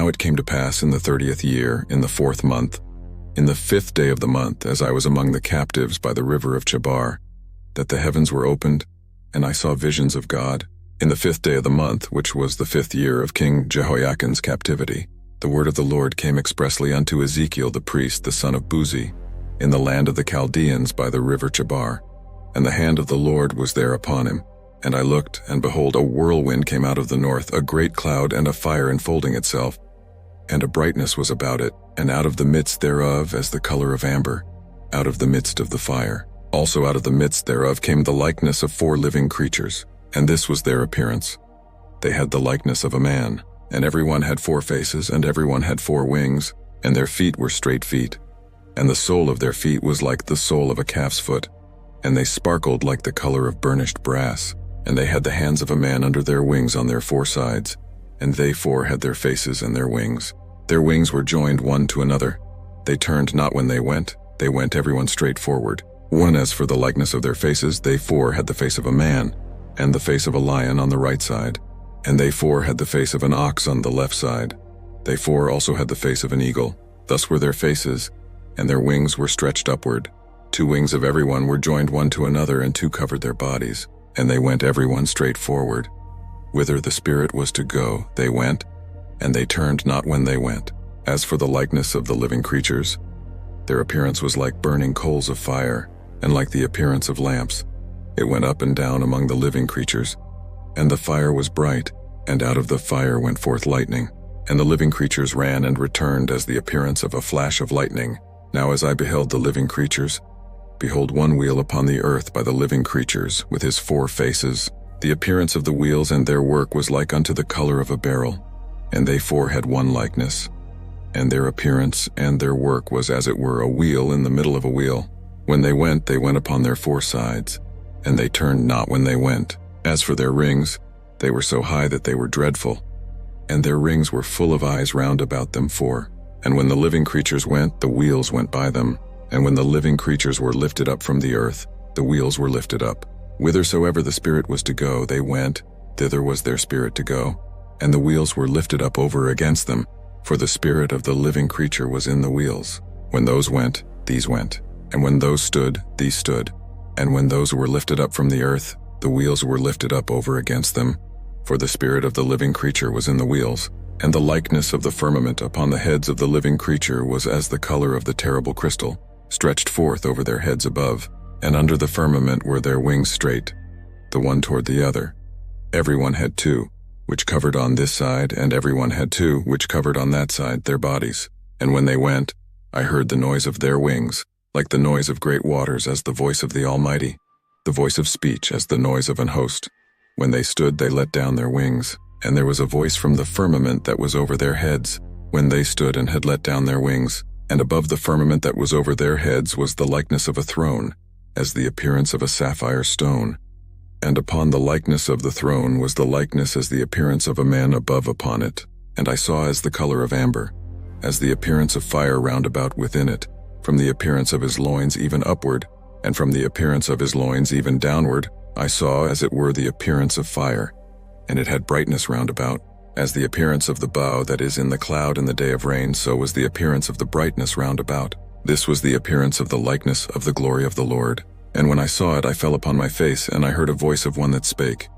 now it came to pass in the 30th year, in the 4th month, in the 5th day of the month, as I was among the captives by the river of Chebar, that the heavens were opened, and I saw visions of God. In the 5th day of the month, which was the 5th year of King Jehoiachin's captivity, the word of the Lord came expressly unto Ezekiel the priest, the son of Buzi, in the land of the Chaldeans by the river Chebar. And the hand of the Lord was there upon him. And I looked, and behold, a whirlwind came out of the north, a great cloud and a fire enfolding itself, and a brightness was about it, and out of the midst thereof as the color of amber, out of the midst of the fire. Also out of the midst thereof came the likeness of 4 living creatures, and this was their appearance. They had the likeness of a man, and every one had 4 faces, and every one had 4 wings, and their feet were straight feet. And the sole of their feet was like the sole of a calf's foot, and they sparkled like the color of burnished brass. And they had the hands of a man under their wings on their 4 sides, and they 4 had their faces and their wings. Their wings were joined one to another. They turned not when they went every one straight forward. One as for the likeness of their faces, they 4 had the face of a man, and the face of a lion on the right side, and they 4 had the face of an ox on the left side. They 4 also had the face of an eagle. Thus were their faces, and their wings were stretched upward. 2 wings of every one were joined one to another, and 2 covered their bodies. And they went every one straight forward. Whither the Spirit was to go, they went, and they turned not when they went. As for the likeness of the living creatures, their appearance was like burning coals of fire, and like the appearance of lamps. It went up and down among the living creatures, and the fire was bright, and out of the fire went forth lightning. And the living creatures ran and returned as the appearance of a flash of lightning. Now as I beheld the living creatures, behold, one wheel upon the earth by the living creatures, with his 4 faces. The appearance of the wheels and their work was like unto the color of a beryl, and they 4 had one likeness. And their appearance and their work was as it were a wheel in the middle of a wheel. When they went upon their 4 sides, and they turned not when they went. As for their rings, they were so high that they were dreadful, and their rings were full of eyes round about them 4. And when the living creatures went, the wheels went by them. And when the living creatures were lifted up from the earth, the wheels were lifted up. Whithersoever the Spirit was to go, they went, thither was their spirit to go. And the wheels were lifted up over against them, for the spirit of the living creature was in the wheels. When those went, these went. And when those stood, these stood. And when those were lifted up from the earth, the wheels were lifted up over against them, for the spirit of the living creature was in the wheels. And the likeness of the firmament upon the heads of the living creature was as the color of the terrible crystal, stretched forth over their heads above, and under the firmament were their wings straight, the one toward the other. Every one had 2, which covered on this side, and every one had 2, which covered on that side, their bodies. And when they went, I heard the noise of their wings, like the noise of great waters, as the voice of the Almighty, the voice of speech, as the noise of an host. When they stood, they let down their wings, and there was a voice from the firmament that was over their heads, when they stood and had let down their wings. And above the firmament that was over their heads was the likeness of a throne, as the appearance of a sapphire stone. And upon the likeness of the throne was the likeness as the appearance of a man above upon it. And I saw as the color of amber, as the appearance of fire round about within it, from the appearance of his loins even upward, and from the appearance of his loins even downward, I saw as it were the appearance of fire, and it had brightness round about. As the appearance of the bow that is in the cloud in the day of rain, so was the appearance of the brightness round about. This was the appearance of the likeness of the glory of the Lord. And when I saw it, I fell upon my face, and I heard a voice of one that spake,